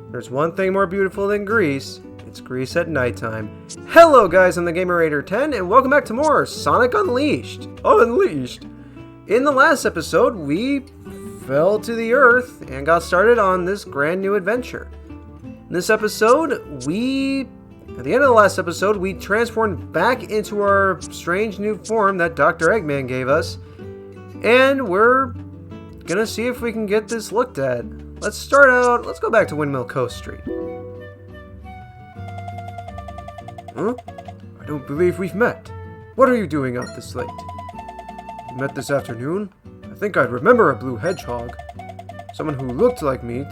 There's one thing more beautiful than Greece. It's Greece at nighttime. Hello guys, I'm the GamerRaider10 and welcome back to more Sonic Unleashed. Unleashed! In the last episode, we fell to the earth and got started on this brand new adventure. In this episode, at the end of the last episode, we transformed back into our strange new form that Dr. Eggman gave us. And we're gonna see if we can get this looked at. Let's go back to Windmill Coast Street. Huh? I don't believe we've met. What are you doing out this late? We met this afternoon? I think I'd remember a blue hedgehog. Someone who looked like me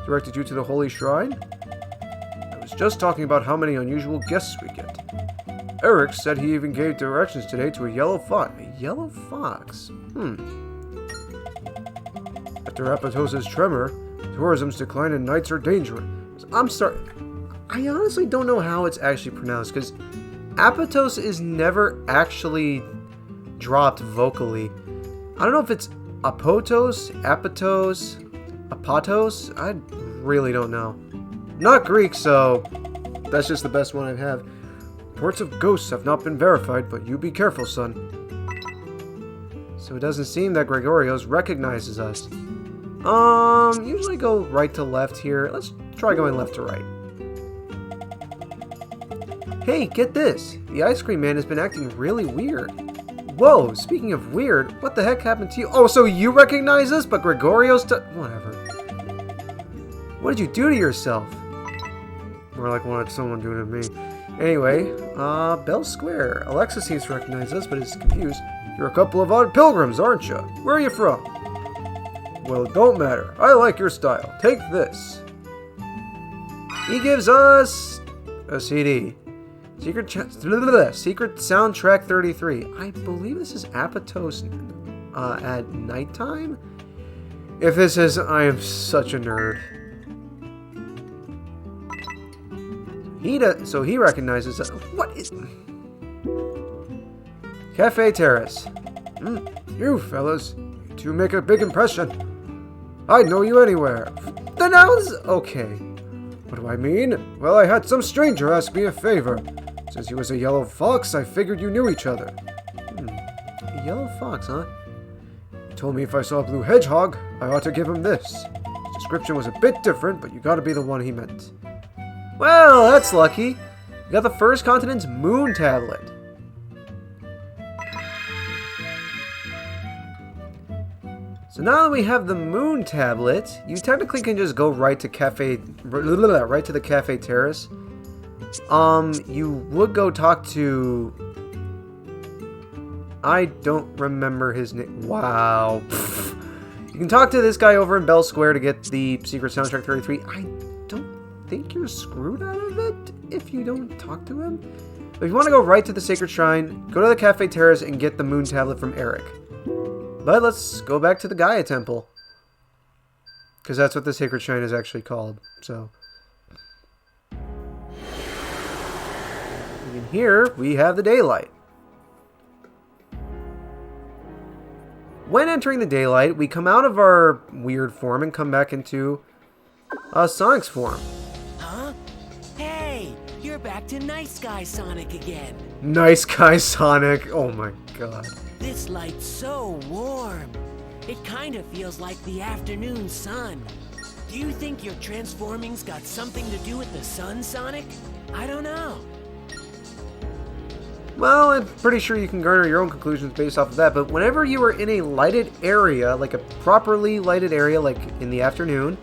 directed you to the holy shrine? I was just talking about how many unusual guests we get. Eric said he even gave directions today to a yellow fox. A yellow fox? After Apatos's tremor, tourism's decline and nights are dangerous. I honestly don't know how it's actually pronounced, because Apatos is never actually dropped vocally. I don't know if it's Apotos, Apatos, Apatos. I really don't know. Not Greek, so that's just the best one I have. Reports of ghosts have not been verified, but you be careful, son. So it doesn't seem that Gregorios recognizes us. Usually go right to left here. Let's try going left to right. Hey, get this! The ice cream man has been acting really weird. Whoa, speaking of weird, what the heck happened to you? Oh, so you recognize us, but Gregorio's whatever. What did you do to yourself? More like what someone do to me. Anyway, Bell Square. Alexa seems to recognize us, but is confused. You're a couple of odd pilgrims, aren't you? Where are you from? Well, it don't matter. I like your style. Take this. He gives us a CD. Secret Soundtrack 33. I believe this is Apatos at nighttime? If this is, I am such a nerd. So he recognizes us. What is... Cafe Terrace. You fellas, you two make a big impression. I'd know you anywhere. Then I was... okay. What do I mean? Well, I had some stranger ask me a favor. Since he was a yellow fox, I figured you knew each other. A yellow fox, huh? He told me if I saw a blue hedgehog, I ought to give him this. His description was a bit different, but you gotta be the one he meant. Well, that's lucky. You got the first continent's moon tablet. So now that we have the moon tablet, you technically can just go right to the Cafe Terrace. You would go talk to... I don't remember his name. Wow. You can talk to this guy over in Bell Square to get the Secret Soundtrack 33. I don't think you're screwed out of it if you don't talk to him. But if you want to go right to the Sacred Shrine, go to the Cafe Terrace and get the moon tablet from Eric. But let's go back to the Gaia Temple. Because that's what the Sacred Shrine is actually called. So... and here we have the daylight. When entering the daylight, we come out of our weird form and come back into Sonic's form. Huh? Hey, you're back to Nice Guy Sonic again. Nice Guy Sonic. Oh my god. This light's so warm. It kind of feels like the afternoon sun. Do you think your transforming's got something to do with the sun, Sonic? I don't know. Well, I'm pretty sure you can garner your own conclusions based off of that, but whenever you are in a lighted area, like a properly lighted area, like in the afternoon,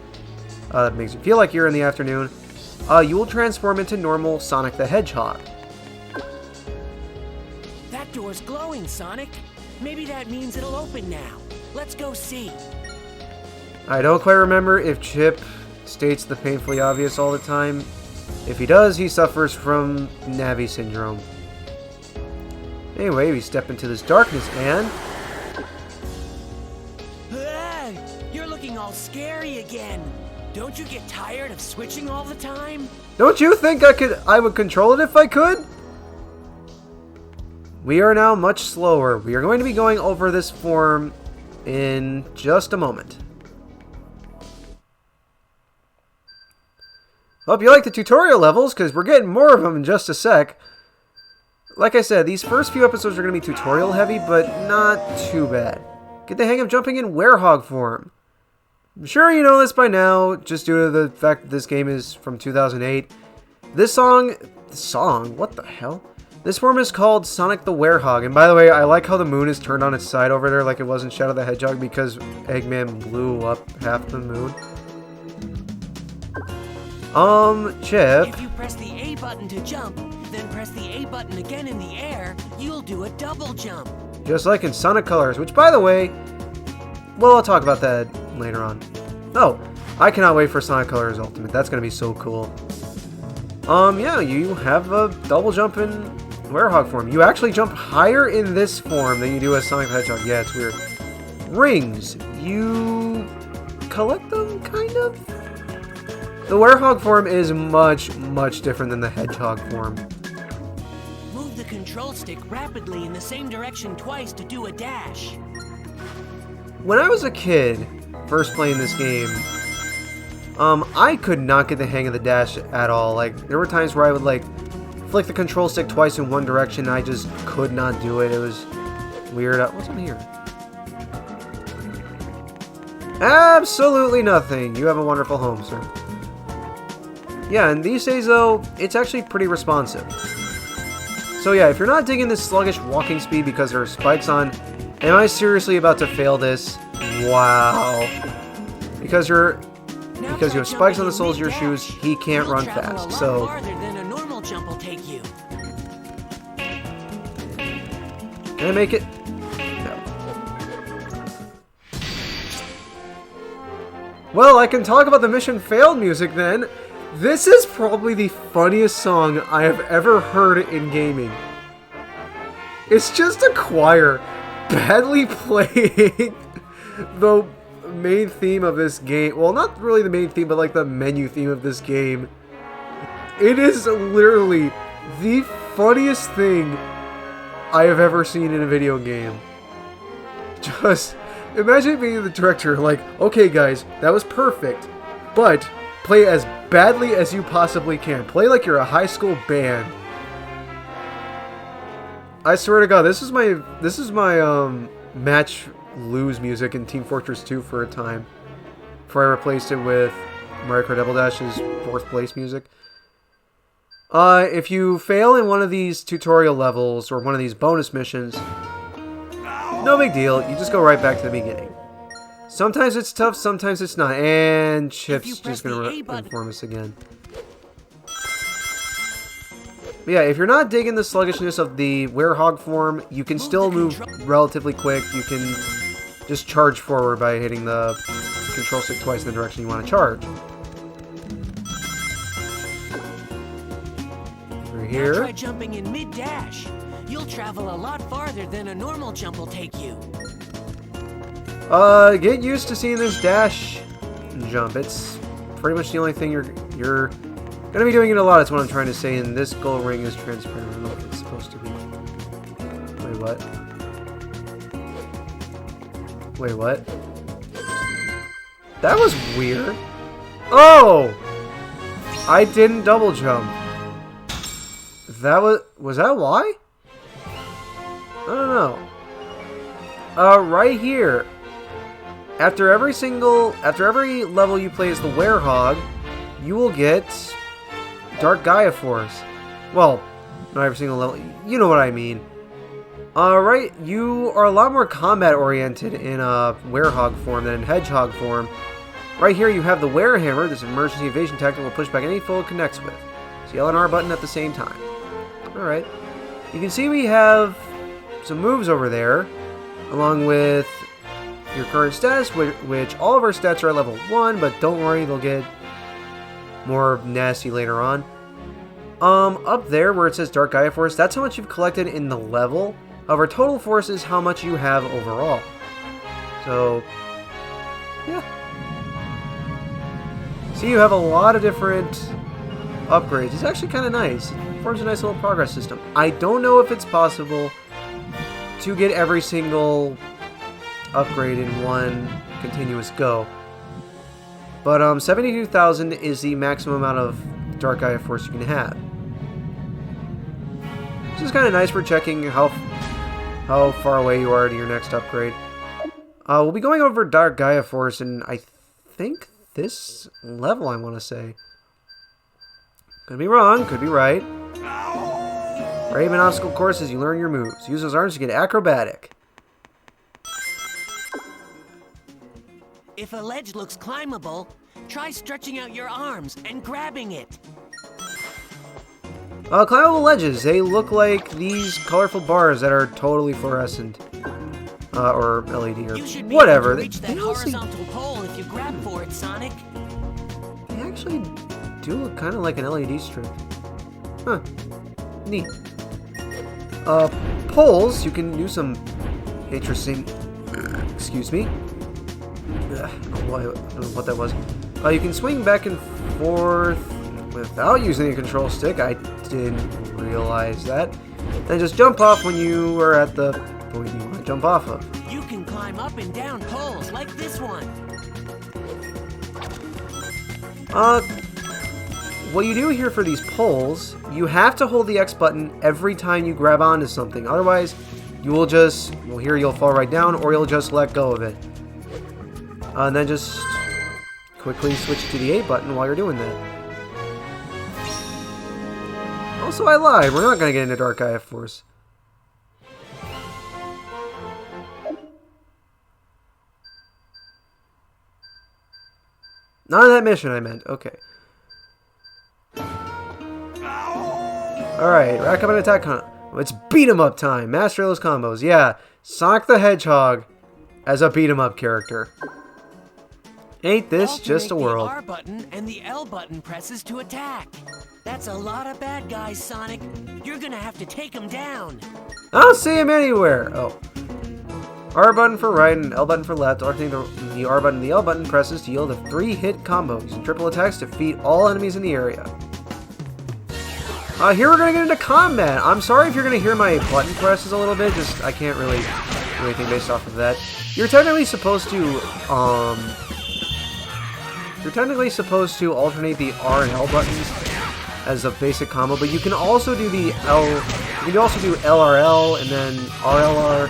that makes you feel like you're in the afternoon, you will transform into normal Sonic the Hedgehog. That door's glowing, Sonic. Maybe that means it'll open now. Let's go see. I don't quite remember if Chip states the painfully obvious all the time. If he does, he suffers from Navi syndrome. Anyway, we step into this darkness and... Hey, you're looking all scary again. Don't you get tired of switching all the time? Don't you think I would control it if I could? We are now much slower. We are going to be going over this form in just a moment. Hope you like the tutorial levels, because we're getting more of them in just a sec. Like I said, these first few episodes are going to be tutorial heavy, but not too bad. Get the hang of jumping in Werehog form. I'm sure you know this by now, just due to the fact that this game is from 2008. This song, what the hell? This form is called Sonic the Werehog, and by the way, I like how the moon is turned on its side over there like it was in Shadow the Hedgehog because Eggman blew up half the moon. Chip. If you press the A button to jump, then press the A button again in the air, you'll do a double jump. Just like in Sonic Colors, which by the way, well, I'll talk about that later on. Oh, I cannot wait for Sonic Colors Ultimate. That's going to be so cool. Yeah, you have a double jump in Werehog form. You actually jump higher in this form than you do as Sonic the Hedgehog. Yeah, it's weird. Rings. You collect them, kind of? The Werehog form is much, much different than the Hedgehog form. Move the control stick rapidly in the same direction twice to do a dash. When I was a kid, first playing this game, I could not get the hang of the dash at all. Like, there were times where I would, like, flick the control stick twice in one direction, and I just could not do it. It was weird. What's in here? Absolutely nothing. You have a wonderful home, sir. Yeah, and these days, though, it's actually pretty responsive. So yeah, if you're not digging this sluggish walking speed because there are spikes on, am I seriously about to fail this? Wow. Because you have spikes on the soles of your shoes, he can't run fast. So than a normal jump will take you. Can I make it? No. Well, I can talk about the mission failed music then. This is probably the funniest song I have ever heard in gaming. It's just a choir badly playing the main theme of this game. Well, not really the main theme, but like the menu theme of this game. It is literally the funniest thing I have ever seen in a video game. Just imagine being the director, like, okay guys, that was perfect, but play as badly as you possibly can. Play like you're a high school band. I swear to God, this is my match lose music in Team Fortress 2 for a time. Before I replaced it with Mario Kart Double Dash's 4th place music. If you fail in one of these tutorial levels or one of these bonus missions, no big deal. You just go right back to the beginning. Sometimes it's tough, sometimes it's not. And Chip's just going to inform us again. But yeah, if you're not digging the sluggishness of the Werehog form, you can still move relatively quick. You can just charge forward by hitting the control stick twice in the direction you want to charge. Over here. Now try jumping in mid-dash. You'll travel a lot farther than a normal jump will take you. Get used to seeing this dash jump. It's pretty much the only thing you're gonna be doing it a lot. That's what I'm trying to say. And this gold ring is transparent. I don't know if it's supposed to be. Wait, what? Wait, what? That was weird. Oh! I didn't double jump. That was that why? I don't know. Right here. After every level you play as the Werehog, you will get Dark Gaia Force. Well, not every single level. You know what I mean. Right, you are a lot more combat oriented in Werehog form than in Hedgehog form. Right here you have the Werehammer. This emergency evasion tactic will push back any foe it connects with. So L and R button at the same time. Alright. You can see we have some moves over there, along with your current stats, which all of our stats are at level 1, but don't worry, they'll get more nasty later on. Up there where it says Dark Gaia Force, that's how much you've collected in the level. However, total force is how much you have overall. So, yeah. See, you have a lot of different upgrades. It's actually kind of nice. It forms a nice little progress system. I don't know if it's possible to get every single upgrade in one continuous go. But 72,000 is the maximum amount of Dark Gaia Force you can have. This is kind of nice for checking how far away you are to your next upgrade. We'll be going over Dark Gaia Force in, I think, this level, I want to say. Could be wrong, could be right. Brave and obstacle courses, you learn your moves. Use those arms to get acrobatic. If a ledge looks climbable, try stretching out your arms and grabbing it. Climbable ledges, they look like these colorful bars that are totally fluorescent. Or LED or You should be whatever. able to reach that They honestly- horizontal pole if you grab for it, Sonic. They actually do look kind of like an LED strip. Huh. Neat. Poles, you can do some interesting... Excuse me. I don't know what that was. You can swing back and forth without using a control stick. I didn't realize that. Then just jump off when you are at the point you want to jump off of. You can climb up and down poles like this one. What you do here for these poles, you have to hold the X button every time you grab onto something. Otherwise, you will just, well, here you'll fall right down, or you'll just let go of it. And then just quickly switch to the A button while you're doing that. Also, I lied. We're not going to get into Dark Gaia Force. Not that mission, I meant. Okay. Alright, rack up an attack. It's beat 'em up time. Master those combos. Yeah, Sonic the Hedgehog as a beat 'em up character. Ain't this just a world? The R button and the L button presses to attack. That's a lot of bad guys, Sonic. You're gonna have to take them down. I don't see him anywhere. Oh. R button for right and L button for left. Alternating the R button and the L button presses to yield a 3-hit combo. Using triple attacks to defeat all enemies in the area. Here we're gonna get into combat. I'm sorry if you're gonna hear my button presses a little bit. Just I can't really do anything based off of that. You're technically supposed to alternate the R and L buttons as a basic combo, but you can also do the L. You can also do LRL and then RLR.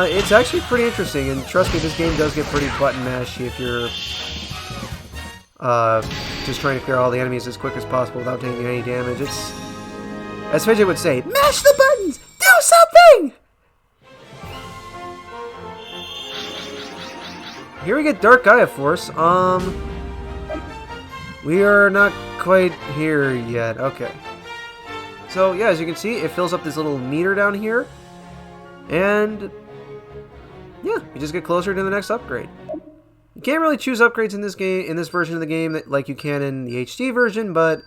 It's actually pretty interesting, and trust me, this game does get pretty button mashy if you're just trying to clear all the enemies as quick as possible without taking any damage. It's, as Fidget would say, mash the buttons! Do something! Here we get Dark Gaia Force. We are not quite here yet. Okay. So, yeah, as you can see, it fills up this little meter down here. And, yeah, you just get closer to the next upgrade. You can't really choose upgrades in this game, in this version of the game, like you can in the HD version, but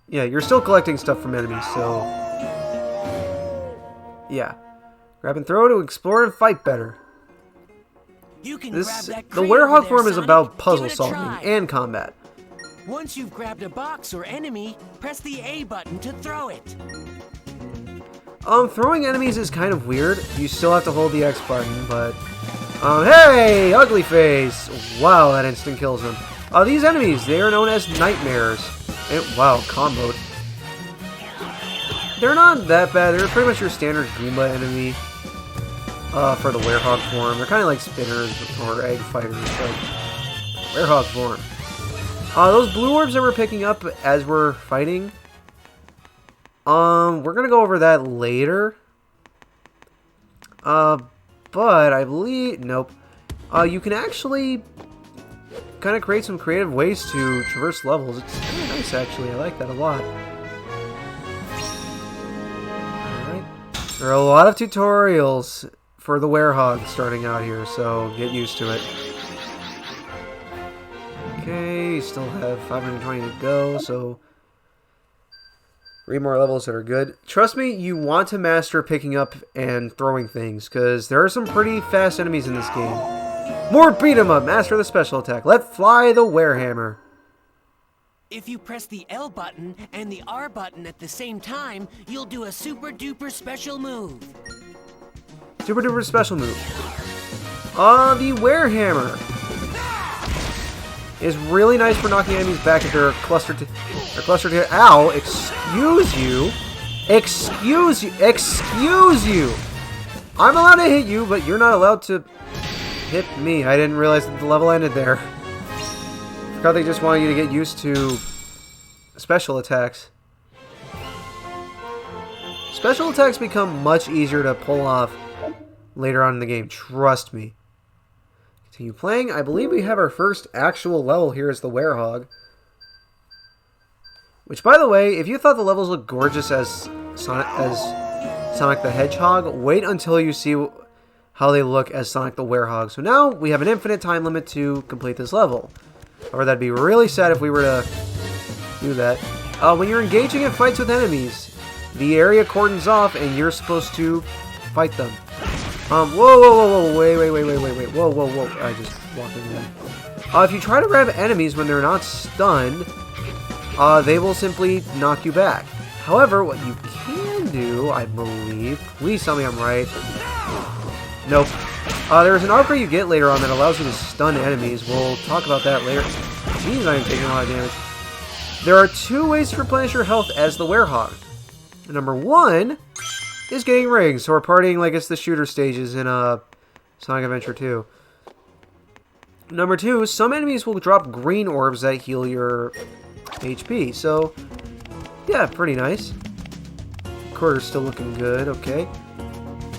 yeah, you're still collecting stuff from enemies, so yeah. Grab and throw to explore and fight better. You can The grab that Werehog form is Sonic. about Give puzzle it a solving try. and combat. Once you've grabbed a box or enemy, press the A button to throw it. Throwing enemies is kind of weird. You still have to hold the X button, but hey, ugly face! Wow, that instant kills him. These enemies, they are known as nightmares. Wow, comboed. They're not that bad. They're pretty much your standard Goomba enemy. For the Werehog form. They're kind of like spinners or egg fighters, but Werehog form. Those blue orbs that we're picking up as we're fighting, we're gonna go over that later. But I believe, nope. You can actually kind of create some creative ways to traverse levels. It's kind of nice, actually. I like that a lot. Alright. There are a lot of tutorials for the Werehog starting out here, so get used to it. Okay, still have 520 to go, so 3 more levels that are good. Trust me, you want to master picking up and throwing things, because there are some pretty fast enemies in this game. More beat 'em up! Master the special attack. Let fly the Werehammer. If you press the L button and the R button at the same time, you'll do a super duper special move. Super duper special move. The Werehammer. is really nice for knocking enemies back if they're clustered to. Ow! Excuse you! Excuse you! Excuse you! I'm allowed to hit you, but you're not allowed to hit me. I didn't realize that the level ended there. I forgot they just wanted you to get used to special attacks. Special attacks become much easier to pull off later on in the game. Trust me. Continue playing. I believe we have our first actual level here as the Werehog. Which, by the way, if you thought the levels looked gorgeous as Sonic the Hedgehog, wait until you see how they look as Sonic the Werehog. So now we have an infinite time limit to complete this level. Or that'd be really sad if we were to do that. When you're engaging in fights with enemies, the area cordons off and you're supposed to fight them. Whoa, wait, whoa, I just walked into that. If you try to grab enemies when they're not stunned, they will simply knock you back. However, what you can do, I believe, please tell me I'm right. Nope. There's an upgrade you get later on that allows you to stun enemies. We'll talk about that later. Jeez, I am taking a lot of damage. There are 2 ways to replenish your health as the Werehog. Number 1 is getting rings, so we're partying like it's the shooter stages in Sonic Adventure 2. Number 2, some enemies will drop green orbs that heal your HP, so yeah, pretty nice. Quarter's still looking good, okay.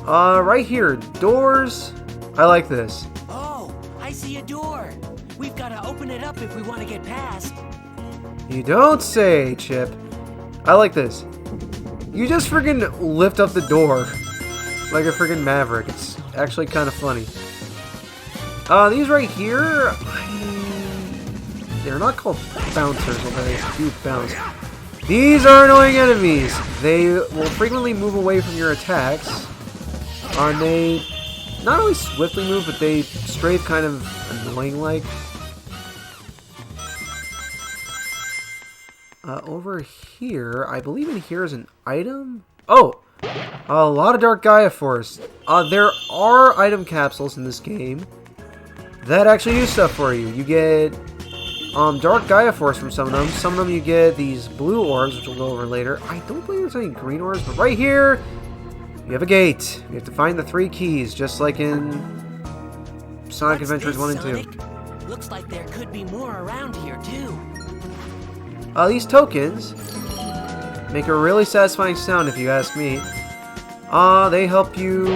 Right here, doors. I like this. Oh, I see a door. We've got to open it up if we want to get past. You don't say, Chip. I like this. You just friggin' lift up the door like a friggin' maverick. It's actually kind of funny. These right here, they're not called bouncers, although they do bounce. These are annoying enemies. They will frequently move away from your attacks. And they not only swiftly move, but they strafe kind of annoying-like. Over here, I believe in here is an item. Oh! A lot of Dark Gaia Force. There are item capsules in this game that actually do stuff for you. You get Dark Gaia Force from some of them. Some of them you get these blue orbs, which we'll go over later. I don't believe there's any green orbs, but right here, you have a gate. You have to find the 3 keys, just like in Sonic Adventures 1 and 2. Looks like there could be more around here, too. These tokens make a really satisfying sound, if you ask me. They help you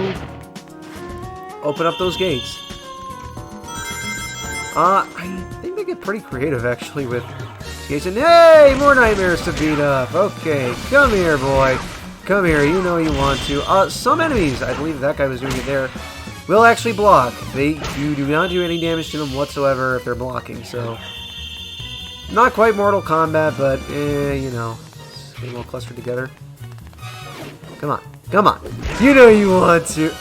open up those gates. I think they get pretty creative, actually, with gates. And hey, more nightmares to beat up. Okay, come here, boy. Come here, you know you want to. Some enemies, I believe that guy was doing it there, will actually block. You do not do any damage to them whatsoever if they're blocking, so... Not quite Mortal Kombat, but, you know, it's getting all clustered together. Come on. Come on. You know you want to.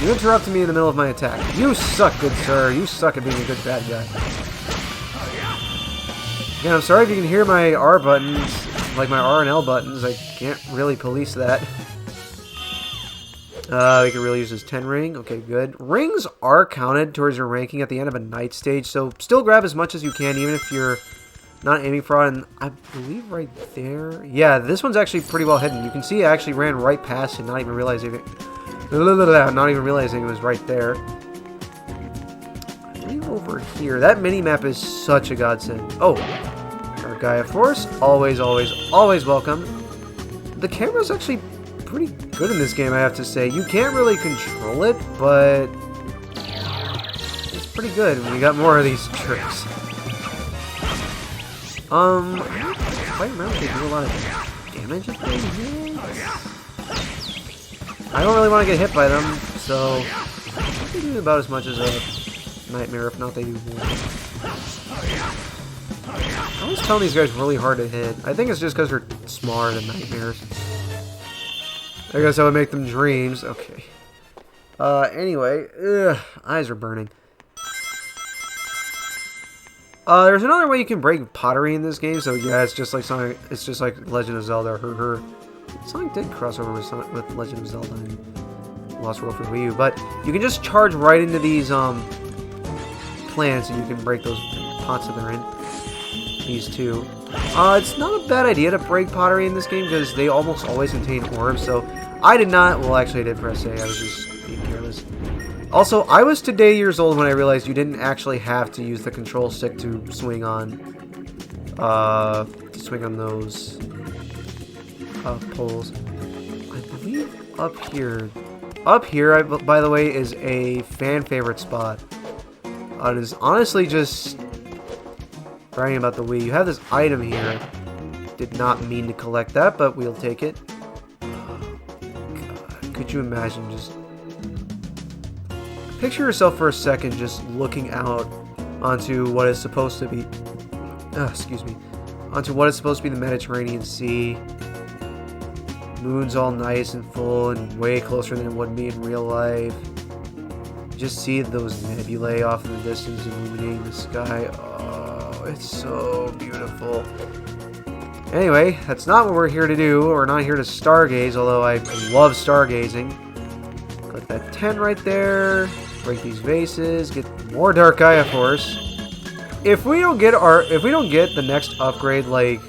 You interrupted me in the middle of my attack. You suck, good sir. You suck at being a good bad guy. Again, I'm sorry if you can hear my R buttons, like my R and L buttons. I can't really police that. We can really use this 10 ring. Okay, good. Rings are counted towards your ranking at the end of a night stage, so still grab as much as you can, even if you're not aiming for it. And I believe right there... Yeah, this one's actually pretty well hidden. You can see I actually ran right past it, not even realizing it. Not even realizing it was right there. I believe over here. That mini-map is such a godsend. Oh, our Gaia Force. Always, always, always welcome. The camera's actually pretty good in this game, I have to say. You can't really control it, but it's pretty good. We got more of these tricks. I don't quite remember if they do a lot of damage if they hit. I don't really want to get hit by them, so they do about as much as a nightmare, if not they do more. I always found these guys really hard to hit. I think it's just because they're smaller than nightmares. I guess I would make them dreams. Okay. Anyway, eyes are burning. There's another way you can break pottery in this game. So yeah, it's just like Sonic. It's just like Legend of Zelda. Sonic did cross over with Legend of Zelda and Lost World for Wii U, but you can just charge right into these plants and you can break those pots that they're in. These two. It's not a bad idea to break pottery in this game because they almost always contain orbs, so I did not, well actually I did press A, I was just being careless. Also, I was today years old when I realized you didn't actually have to use the control stick to swing on those poles. I believe up here, by the way, is a fan favorite spot. It is honestly just bragging about the Wii. You have this item here. Did not mean to collect that, but we'll take it. God, could you imagine just... Picture yourself for a second just looking out onto what is supposed to be... excuse me. Onto what is supposed to be the Mediterranean Sea. Moon's all nice and full and way closer than it would be in real life. Just see those nebulae off in the distance illuminating the sky. Oh, it's so beautiful. Anyway, that's not what we're here to do. We're not here to stargaze, although I love stargazing. Click that 10 right there. Break these vases. Get more Dark Gaia Force. If we don't get the next upgrade, like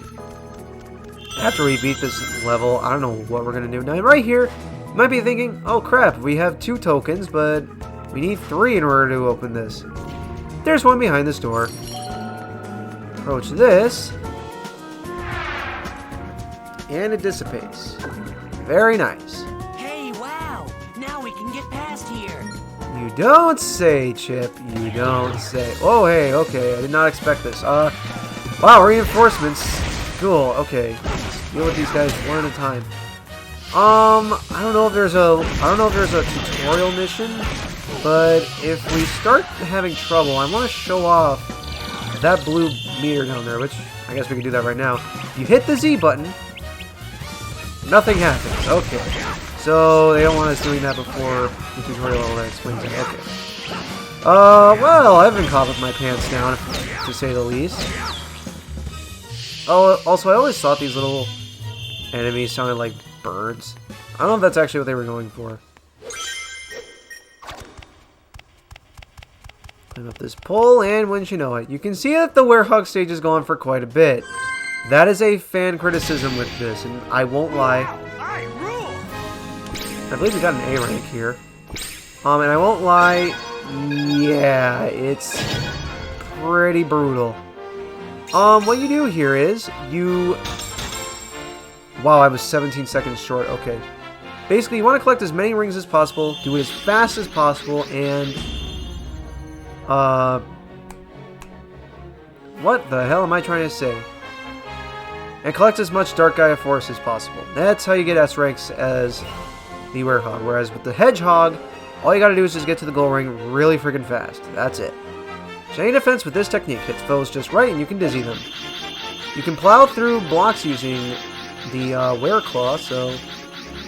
after we beat this level, I don't know what we're gonna do. Now, right here, you might be thinking, "Oh crap, we have 2 tokens, but we need 3 in order to open this." There's one behind this door. Approach this. And it dissipates. Very nice. Hey, wow! Now we can get past here. You don't say, Chip. You don't say. Oh, hey, okay. I did not expect this. Wow, reinforcements. Cool, okay. Let's deal with these guys one at a time. I don't know if there's a tutorial mission, but if we start having trouble, I want to show off that blue meter down there, which I guess we can do that right now. You hit the Z button, nothing happens. Okay. So they don't want us doing that before the tutorial that explains it. Okay. Well, I've been caught with my pants down, to say the least. Oh, also, I always thought these little enemies sounded like birds. I don't know if that's actually what they were going for. Climb up this pole, and wouldn't you know it, you can see that the Werehog stage is going for quite a bit. That is a fan criticism with this, and I won't lie. I believe we got an A rank here. And I won't lie, yeah, it's pretty brutal. What you do here is, wow, I was 17 seconds short, okay. Basically, you want to collect as many rings as possible, do it as fast as possible, and... what the hell am I trying to say? And collect as much Dark Gaia Force as possible. That's how you get S ranks as the Werehog. Whereas with the Hedgehog, all you gotta do is just get to the goal ring really freaking fast. That's it. Chain defense with this technique hits foes just right and you can dizzy them. You can plow through blocks using the Wereclaw, so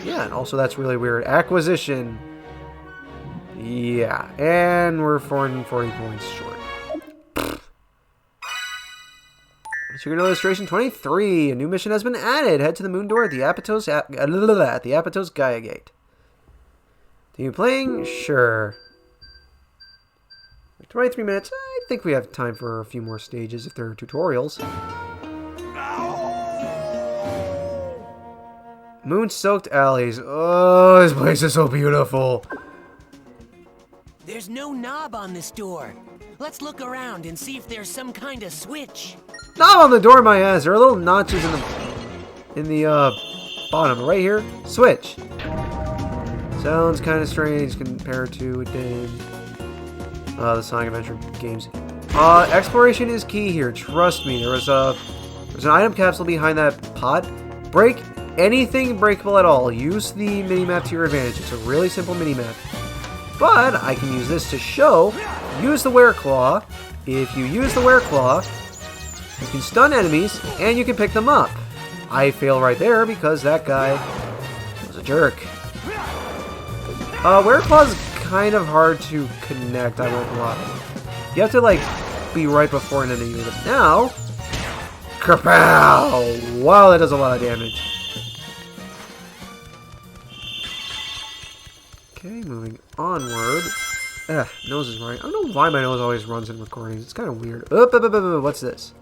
yeah, and also that's really weird. Acquisition. Yeah, and we're 440 points short. Secret illustration 23. A new mission has been added. Head to the moon door at the Apatos Gaia Gate. Continue playing? Sure. 23 minutes. I think we have time for a few more stages if there are tutorials. Moon-soaked alleys. Oh, this place is so beautiful. There's no knob on this door. Let's look around and see if there's some kind of switch. Knob on the door, my ass. There are little notches in the bottom right here. Switch. Sounds kind of strange compared to it did the Sonic Adventure games. Exploration is key here. Trust me. There's an item capsule behind that pot. Break anything breakable at all. Use the minimap to your advantage. It's a really simple minimap. But I can use this to show. Use the Wereclaw. If you use the Wereclaw, you can stun enemies and you can pick them up. I fail right there because that guy was a jerk. Wereclaw is kind of hard to connect, I won't lie. You have to like be right before an enemy. But now, kapow! Wow, that does a lot of damage. Okay, moving onward. Nose is running. I don't know why my nose always runs in recordings. It's kind of weird. What's this?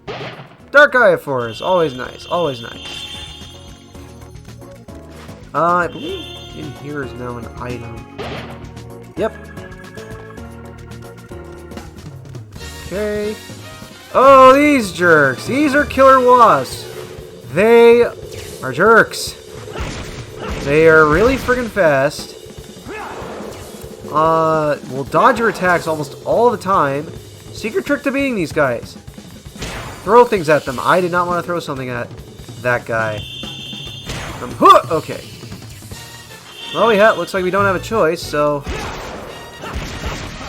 Dark Eye Force. Always nice. Always nice. I believe in here is now an item. Yep. Okay. Oh, these jerks. These are killer wasps. They are jerks. They are really friggin' fast. Will dodge your attacks almost all the time. Secret trick to beating these guys. Throw things at them. I did not want to throw something at that guy. Okay. Well, looks like we don't have a choice, so...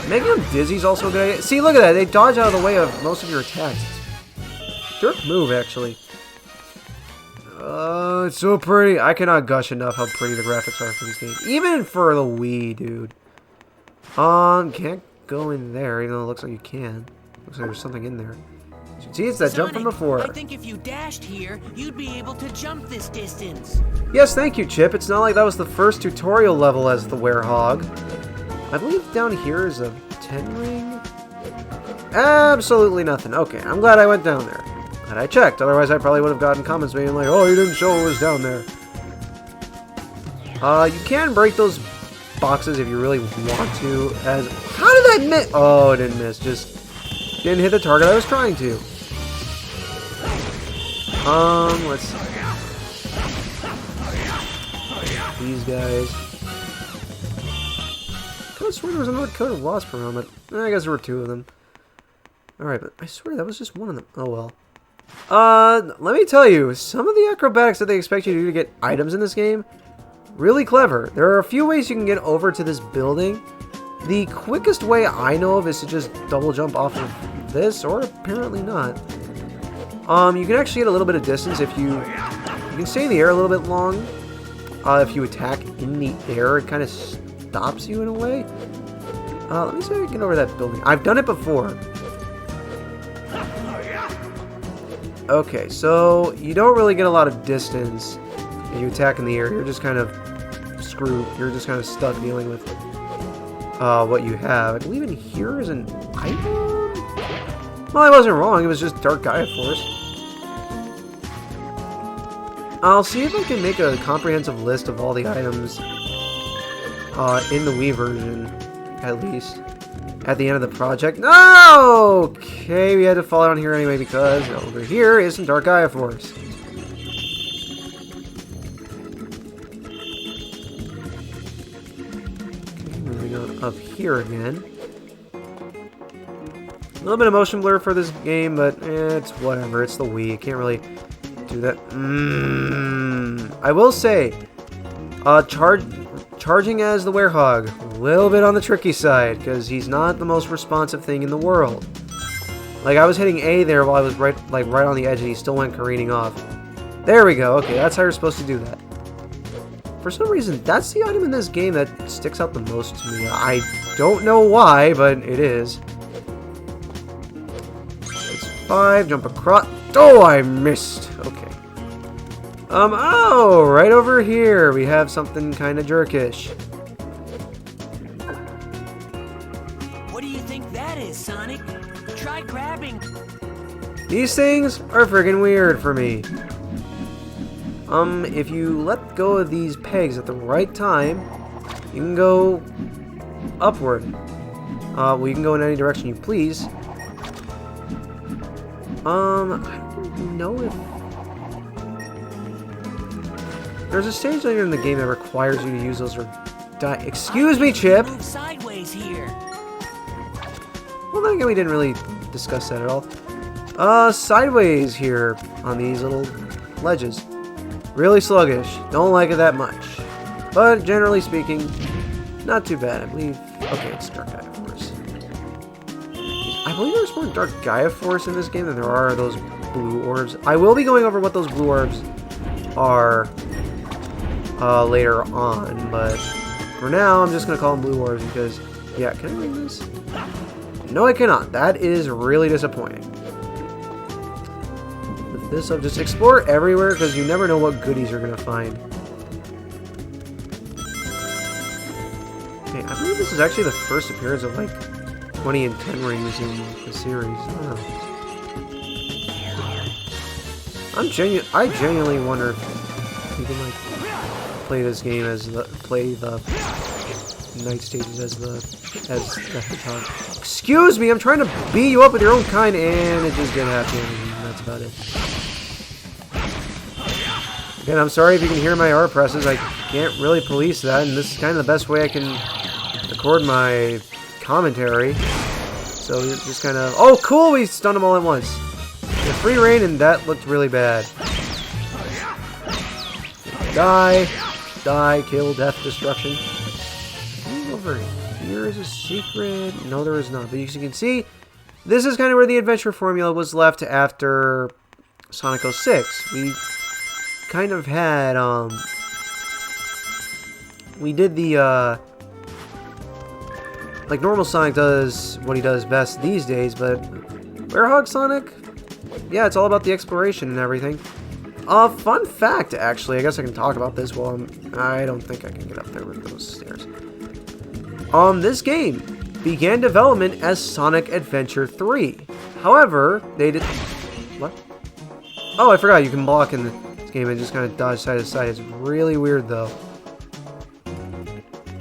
Making them dizzy is also a good idea. See, look at that. They dodge out of the way of most of your attacks. Jerk move, actually. It's so pretty. I cannot gush enough how pretty the graphics are for this game. Even for the Wii, dude. Can't go in there, even though it looks like you can. Looks like there's something in there. See, it's that jump from before. I think if you dashed here, you'd be able to jump this distance. Yes, thank you, Chip. It's not like that was the first tutorial level as the Werehog. I believe down here is a 10 ring. Absolutely nothing. Okay, I'm glad I went down there. Glad I checked. Otherwise, I probably would have gotten comments being like, "Oh, you didn't show what was down there." You can break those boxes if you really want to. How did I miss? Oh, I didn't miss. Just didn't hit the target I was trying to. Let's see. These guys. I could have sworn there was another killer wasp around, but I guess there were two of them. Alright, but I swear that was just one of them. Oh well. Let me tell you, some of the acrobatics that they expect you to do to get items in this game, really clever. There are a few ways you can get over to this building. The quickest way I know of is to just double jump off of this, or apparently not. You can actually get a little bit of distance if you can stay in the air a little bit long. If you attack in the air, it kind of stops you in a way. Let me see if I can get over that building. I've done it before. Okay, so you don't really get a lot of distance if you attack in the air. You're just kind of screwed. You're just kind of stuck dealing with what you have. I believe in here is an item? Well, I wasn't wrong. It was just Dark Gaia Force. I'll see if I can make a comprehensive list of all the items in the Wii version, at least, at the end of the project. No! Okay, we had to fall down here anyway because over here is some Dark Gaia Force. Okay, moving on up here again. A little bit of motion blur for this game, but it's whatever. It's the Wii. It can't really do that. I will say, charging as the Werehog, a little bit on the tricky side, because he's not the most responsive thing in the world. Like, I was hitting A there while I was right on the edge, and he still went careening off. There we go. Okay, that's how you're supposed to do that. For some reason, that's the item in this game that sticks out the most to me. I don't know why, but it is. It's 5, jump across. Oh, I missed. Okay. Oh, right over here we have something kind of jerkish. What do you think that is, Sonic? Try grabbing. These things are friggin' weird for me. If you let go of these pegs at the right time, you can go upward. Well, you can go in any direction you please. I don't know if... There's a stage later in the game that requires you to use those or die. Excuse me, Chip! Move sideways here. Well, then again, we didn't really discuss that at all. Sideways here on these little ledges. Really sluggish. Don't like it that much. But generally speaking, not too bad. I believe... Okay, it's Dark Gaia Force. I believe there's more Dark Gaia Force in this game than there are those blue orbs. I will be going over what those blue orbs are later on, but for now, I'm just going to call them blue orbs because, yeah, can I ring this? No, I cannot. That is really disappointing. With this, I'll just explore everywhere because you never know what goodies you're going to find. Okay, I believe this this is actually the first appearance of like 20 and 10 rings in the series. I don't know. I genuinely wonder if you can like play this game as play the night stages as the hedgehog. Excuse me, I'm trying to beat you up with your own kind, and it just didn't happen. And that's about it. Again, I'm sorry if you can hear my R presses. I can't really police that, and this is kind of the best way I can record my commentary. So you're just kind of... Oh, cool! We stunned them all at once. The free reign, and that looked really bad. Die. Die. Kill. Death. Destruction. Over here is a secret. No, there is not. But as you can see, this is kind of where the adventure formula was left after Sonic 06. We kind of had, we did the, like normal Sonic does what he does best these days, but Werehog Sonic, yeah, it's all about the exploration and everything. Fun fact, actually, I guess I can talk about this while I don't think I can get up there with those stairs. This game began development as Sonic Adventure 3. However, they did... What? Oh, I forgot you can block in this game and just kind of dodge side to side. It's really weird, though.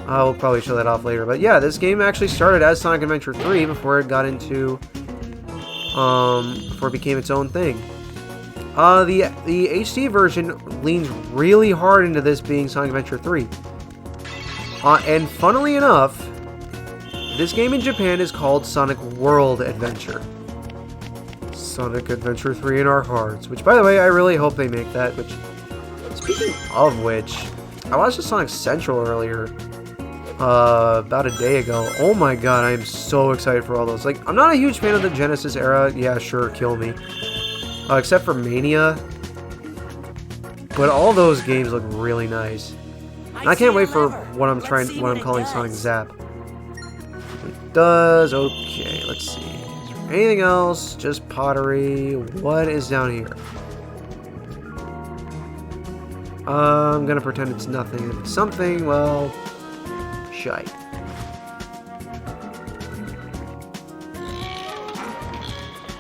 We'll probably show that off later. But yeah, this game actually started as Sonic Adventure 3 before it got into... before it became its own thing. The HD version leans really hard into this being Sonic Adventure 3. And funnily enough, this game in Japan is called Sonic World Adventure. Sonic Adventure 3 in our hearts. Which, by the way, I really hope they make that. Which, speaking of which, I watched the Sonic Central earlier. About a day ago. Oh my god, I am so excited for all those. Like, I'm not a huge fan of the Genesis era. Yeah, sure, kill me. Except for Mania. But all those games look really nice. And I can't wait for what I'm calling Sonic Zap. It does. Okay, let's see. Is there anything else? Just pottery. What is down here? I'm gonna pretend it's nothing. If it's something, well, shite.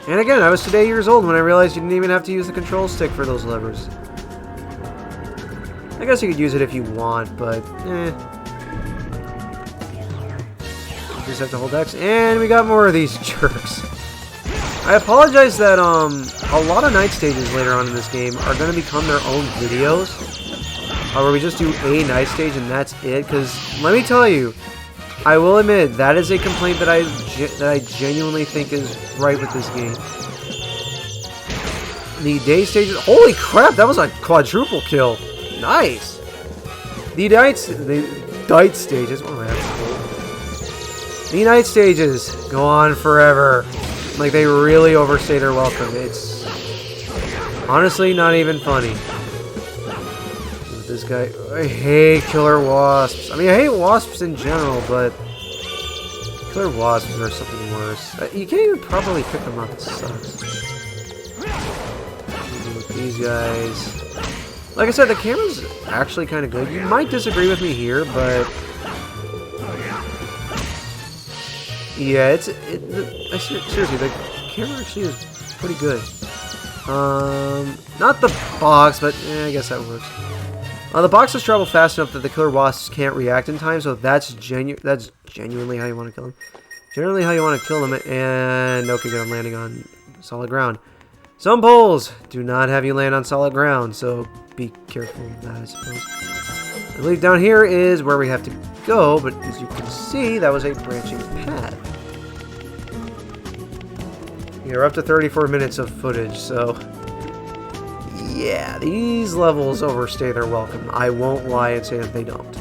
And again, I was today years old when I realized you didn't even have to use the control stick for those levers. I guess you could use it if you want, but You just have to hold X, and we got more of these jerks. I apologize that a lot of night stages later on in this game are going to become their own videos, where we just do a night stage and that's it. Because let me tell you, I will admit that is a complaint that I genuinely think is right with this game. The day stages. Holy crap! That was a quadruple kill. Nice. The night stages. What am I having? The night stages go on forever. Like they really overstay their welcome. It's honestly not even funny. With this guy, I hate killer wasps. I mean, I hate wasps in general, but killer wasps are something worse. You can't even properly pick them up. It sucks. With these guys. Like I said, the camera's actually kind of good. You might disagree with me here, but yeah, seriously, the camera actually is pretty good. Not the box, but I guess that works. The boxes travel fast enough that the killer wasps can't react in time, so that's genuinely how you want to kill them. Generally how you want to kill them, and okay, good, I'm landing on solid ground. Some poles do not have you land on solid ground, so be careful of that, I suppose. I believe down here is where we have to go, but as you can see, that was a branching path. We're up to 34 minutes of footage, so yeah, these levels overstay their welcome. I won't lie and say that they don't.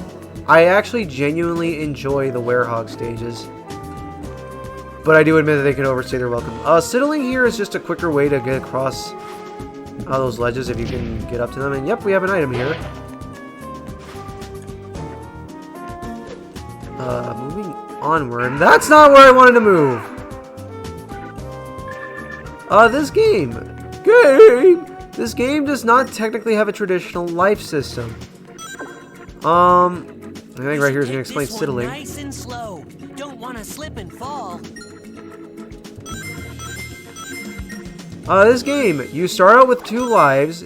I actually genuinely enjoy the Werehog stages, but I do admit that they can overstay their welcome. Siddling here is just a quicker way to get across those ledges if you can get up to them. And yep, we have an item here. Moving onward. That's not where I wanted to move. This game does not technically have a traditional life system. I think right here is going to explain Siddling. Nice and slow. slip and fall. This game, you start out with 2 lives,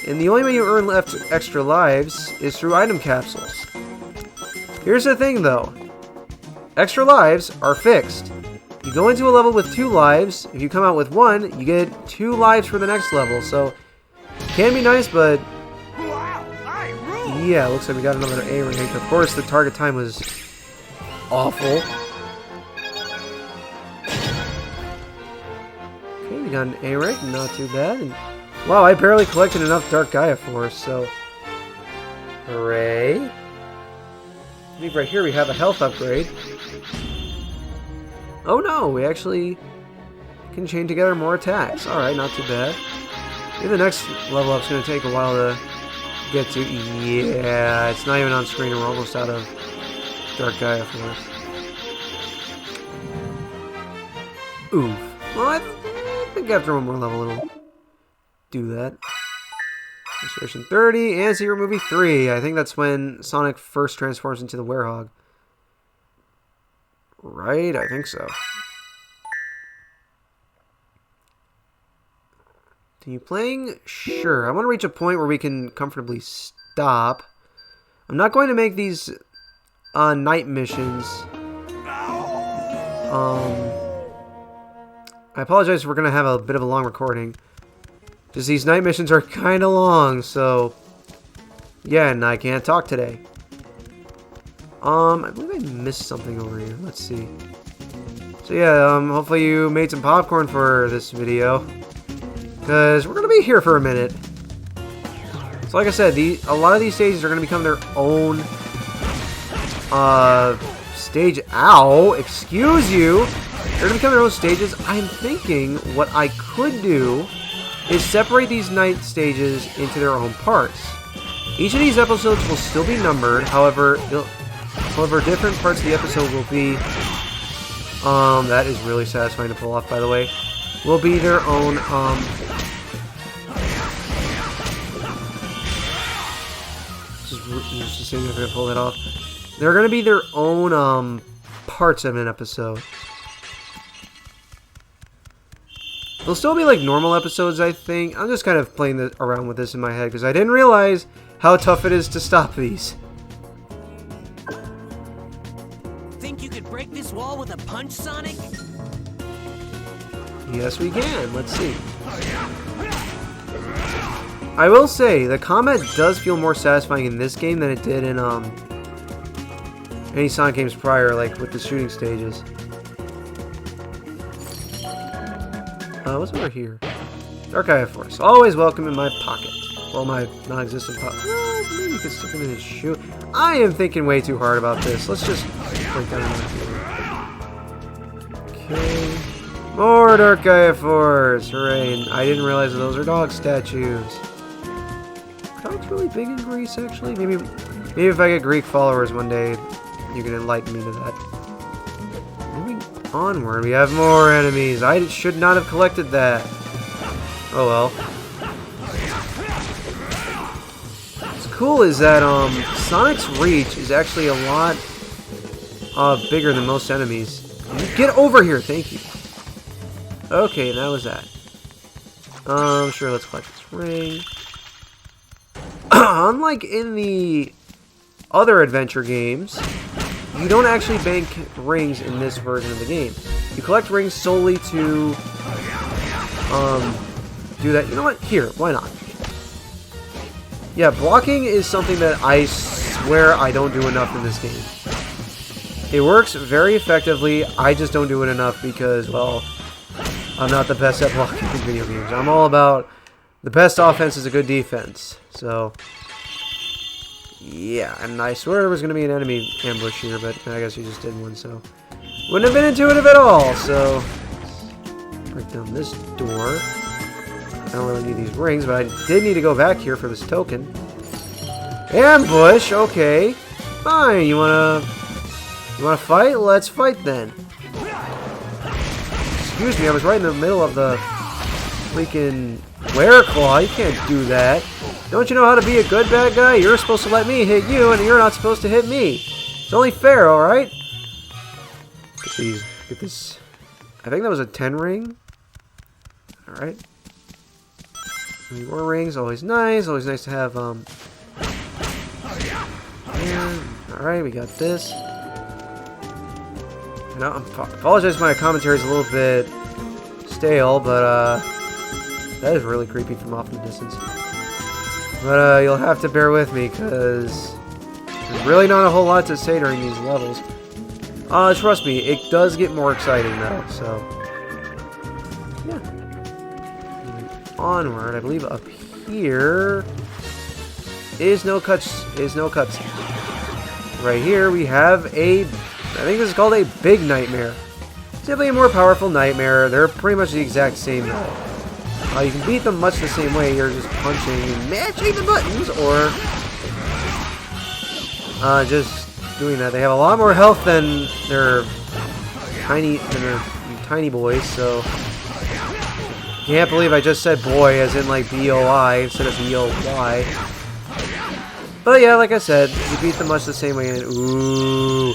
and the only way you earn extra lives is through item capsules. Here's the thing though, extra lives are fixed. You go into a level with 2 lives, if you come out with 1, you get 2 lives for the next level, so can be nice, but yeah, looks like we got another A rank. Of course, the target time was awful. Okay, we got an A rank, not too bad. And wow, I barely collected enough Dark Gaia Force, so hooray. I believe right here we have a health upgrade. Oh no, we actually can chain together more attacks. Alright, not too bad. Maybe the next level up's going to take a while to get to. Yeah, it's not even on screen and we're almost out of Dark Gaia Force. Oof. Well, I think after one more level it'll do that. Restoration 30 and Secret Movie 3. I think that's when Sonic first transforms into the Werehog. Right? I think so. Continue playing? Sure. I want to reach a point where we can comfortably stop. I'm not going to make these night missions. I apologize if we're going to have a bit of a long recording. Just these night missions are kind of long, so yeah, and I can't talk today. I believe I missed something over here. Let's see. So yeah, hopefully you made some popcorn for this video, because we're going to be here for a minute. So like I said, a lot of these stages are going to become their own stage. Ow! Excuse you! They're going to become their own stages. I'm thinking what I could do is separate these night stages into their own parts. Each of these episodes will still be numbered, however, different parts of the episode will be, that is really satisfying to pull off, by the way, will be their own, just saying if I can pull that off. They're going to be their own, parts of an episode. They'll still be like normal episodes, I think. I'm just kind of playing around with this in my head because I didn't realize how tough it is to stop these. Think you could break this wall with a punch, Sonic? Yes, we can. Let's see. I will say, the combat does feel more satisfying in this game than it did in any Sonic games prior, like with the shooting stages. What's over here? Dark Gaia Force. Always welcome in my pocket. Well, my non-existent pocket. Maybe you can stick him in his shoe. I am thinking way too hard about this. Let's just break down here. Okay. More Dark Gaia Force. Hooray. And I didn't realize that those are dog statues. Are dogs really big in Greece, actually? Maybe if I get Greek followers one day, you can enlighten me to that. Onward, we have more enemies. I should not have collected that. Oh well. What's cool is that Sonic's reach is actually a lot bigger than most enemies. Get over here, thank you. Okay, that was that. Sure, let's collect this ring. Unlike in the other adventure games, you don't actually bank rings in this version of the game. You collect rings solely to do that. You know what? Here, why not? Yeah, blocking is something that I swear I don't do enough in this game. It works very effectively. I just don't do it enough because, well, I'm not the best at blocking in video games. I'm all about the best offense is a good defense. So yeah, and I swear there was going to be an enemy ambush here, but I guess you just did one, so wouldn't have been intuitive at all. So break down this door. I don't really need these rings, but I did need to go back here for this token. Ambush, okay, fine. You wanna fight? Let's fight then. Excuse me, I was right in the middle of the freaking Wereclaw. You can't do that. Don't you know how to be a good bad guy? You're supposed to let me hit you, and you're not supposed to hit me. It's only fair, alright? Jeez, get this. I think that was a 10 ring. Alright. More rings, always nice. Always nice to have, alright, we got this. I apologize if my commentary is a little bit stale, but, that is really creepy from off in the distance. But, you'll have to bear with me, because there's really not a whole lot to say during these levels. Trust me, it does get more exciting, though, so... yeah. Moving onward, I believe up here... is no cuts. Right here, we have a... I think this is called a big nightmare. Simply a more powerful nightmare. They're pretty much the exact same, though. You can beat them much the same way. You're just punching and matching the buttons, or... just doing that. They have a lot more health than their tiny boys, so can't believe I just said boy as in like B-O-I instead of B-O-Y. But yeah, like I said, you beat them much the same way. And ooh,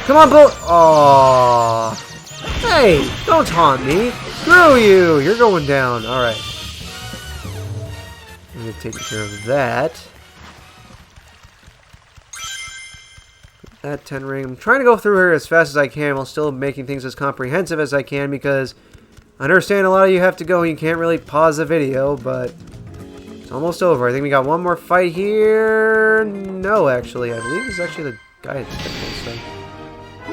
come on, Bull! Aww, hey, don't taunt me. Screw you. You're going down. All right, I'm gonna take care of that. That 10 ring. I'm trying to go through here as fast as I can while still making things as comprehensive as I can, because I understand a lot of you have to go and you can't really pause the video, but it's almost over. I think we got one more fight here. No, actually. I believe it's actually the guy at the temple. So.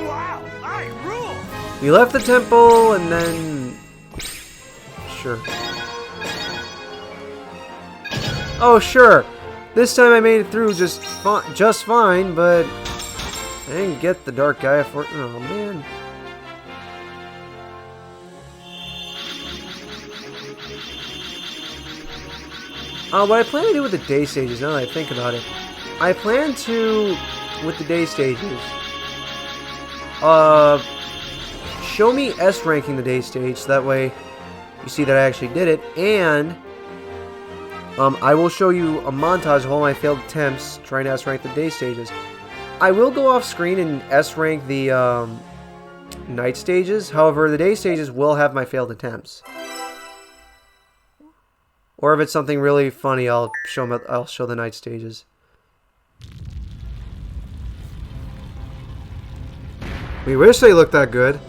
Wow, I rule! We left the temple and then... sure. Oh, sure. This time I made it through just fine, but... I didn't get the dark guy for... oh, man. What I plan to do with the day stages, now that I think about it, I plan to, with the day stages, show me S ranking the day stage, so that way you see that I actually did it, and I will show you a montage of all my failed attempts trying to S rank the day stages. I will go off screen and S rank the night stages. However, the day stages will have my failed attempts. Or if it's something really funny, I'll show the night stages. We wish they looked that good.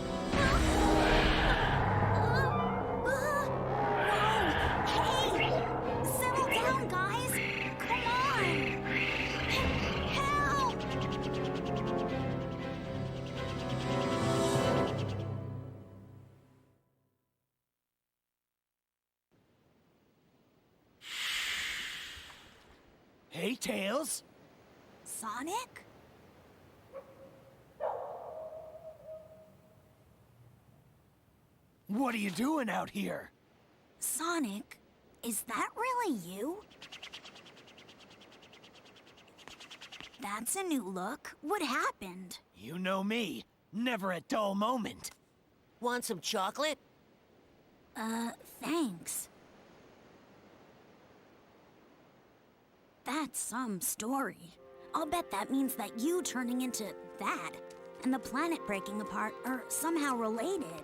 Hey, Tails. Sonic? What are you doing out here? Sonic, is that really you? That's a new look. What happened? You know me. Never a dull moment. Want some chocolate? Thanks. That's some story. I'll bet that means that you turning into that and the planet breaking apart are somehow related.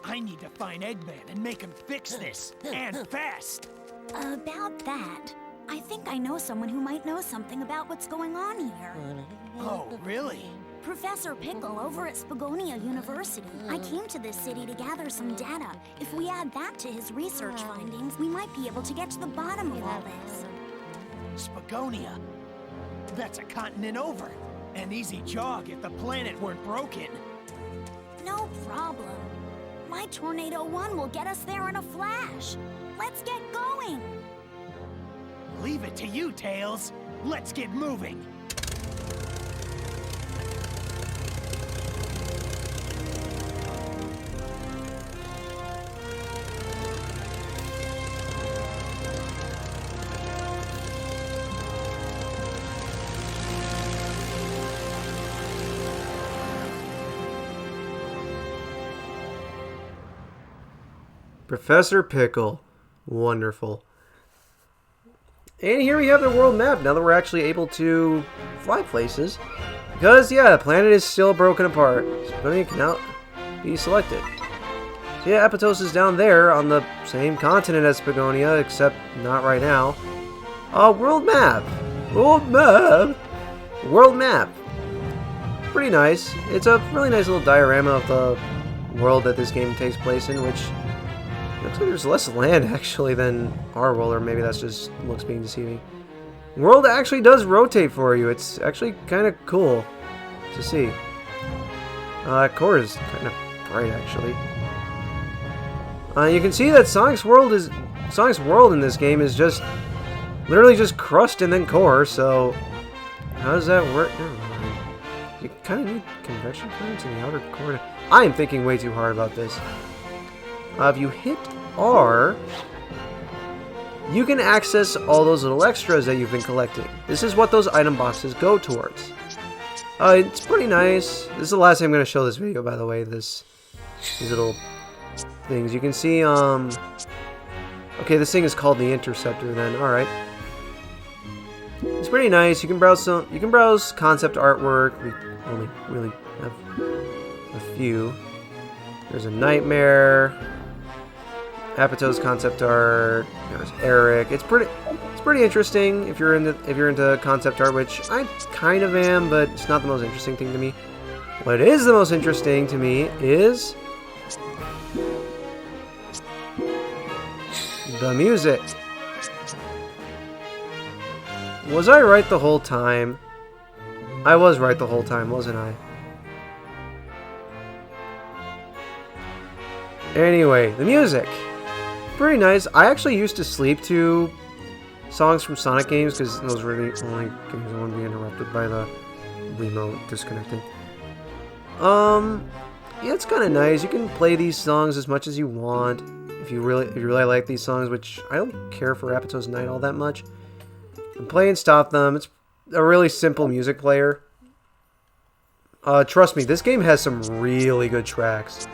I need to find Eggman and make him fix this, and fast! About that, I think I know someone who might know something about what's going on here. Oh, really? Professor Pickle over at Spagonia University. I came to this city to gather some data. If we add that to his research findings, we might be able to get to the bottom of all this. Spagonia? That's a continent over. An easy jog if the planet weren't broken. No problem. My Tornado 1 will get us there in a flash. Let's get going. Leave it to you, Tails. Let's get moving. Professor Pickle. Wonderful. And here we have the world map, now that we're actually able to fly places. Because, yeah, the planet is still broken apart. Spagonia can now... be selected. So yeah, Apatos is down there on the same continent as Spagonia, except not right now. World map! World map! World map! Pretty nice. It's a really nice little diorama of the world that this game takes place in, which looks like there's less land actually than our world, or maybe that's just looks being deceiving. World actually does rotate for you. It's actually kind of cool to see. Core is kind of bright actually. You can see that Sonic's world in this game is just literally just crust and then core. So how does that work? Never mind. You kind of need convection currents in the outer core. I am thinking way too hard about this. If you hit R, you can access all those little extras that you've been collecting. This is what those item boxes go towards. It's pretty nice. This is the last time I'm going to show this video, by the way. These little things. You can see, okay, this thing is called the Interceptor then. Alright. It's pretty nice. You can browse concept artwork. We only really have a few. There's a Nightmare. Apatos concept art. There's Eric. It's pretty interesting if you're into concept art, which I kind of am, but it's not the most interesting thing to me. What is the most interesting to me is the music. Was I right the whole time? I was right the whole time, wasn't I? Anyway, the music. Pretty nice. I actually used to sleep to songs from Sonic games because those were the only games I wouldn't be interrupted by the remote disconnecting. Yeah, it's kind of nice. You can play these songs as much as you want if you really like these songs, which I don't care for Apatos Night all that much. You can play and stop them. It's a really simple music player. Trust me, this game has some really good tracks.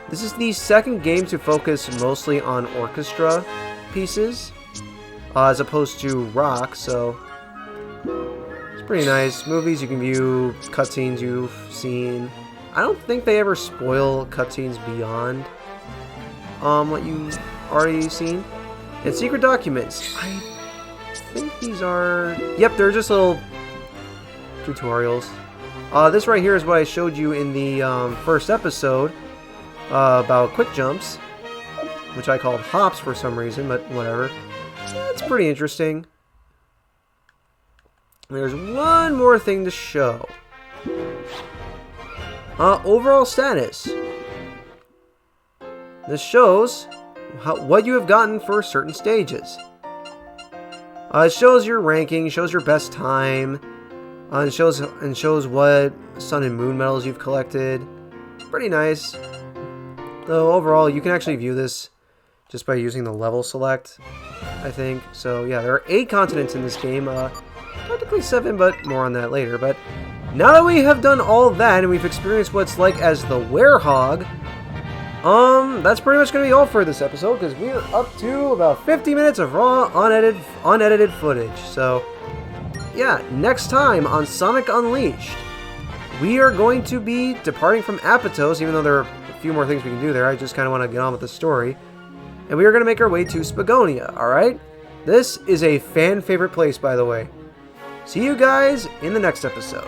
This is the second game to focus mostly on orchestra pieces, as opposed to rock, so it's pretty nice. Movies, you can view cutscenes you've seen. I don't think they ever spoil cutscenes beyond what you've already seen. And secret documents. I think these are... Yep, they're just little tutorials. This right here is what I showed you in the first episode about quick jumps, which I called hops for some reason, but whatever. It's pretty interesting. There's one more thing to show. Overall status. This shows what you have gotten for certain stages. It shows your ranking, shows your best time, and shows what Sun and Moon medals you've collected. Pretty nice. Though overall, you can actually view this just by using the level select, I think. So yeah, there are 8 continents in this game. Technically 7, but more on that later. But now that we have done all that and we've experienced what's like as the Werehog, that's pretty much going to be all for this episode, because we are up to about 50 minutes of raw, unedited footage. So yeah, next time on Sonic Unleashed, we are going to be departing from Apatos, even though there are a few more things we can do there. I just kind of want to get on with the story. And we are going to make our way to Spagonia, alright? This is a fan favorite place, by the way. See you guys in the next episode.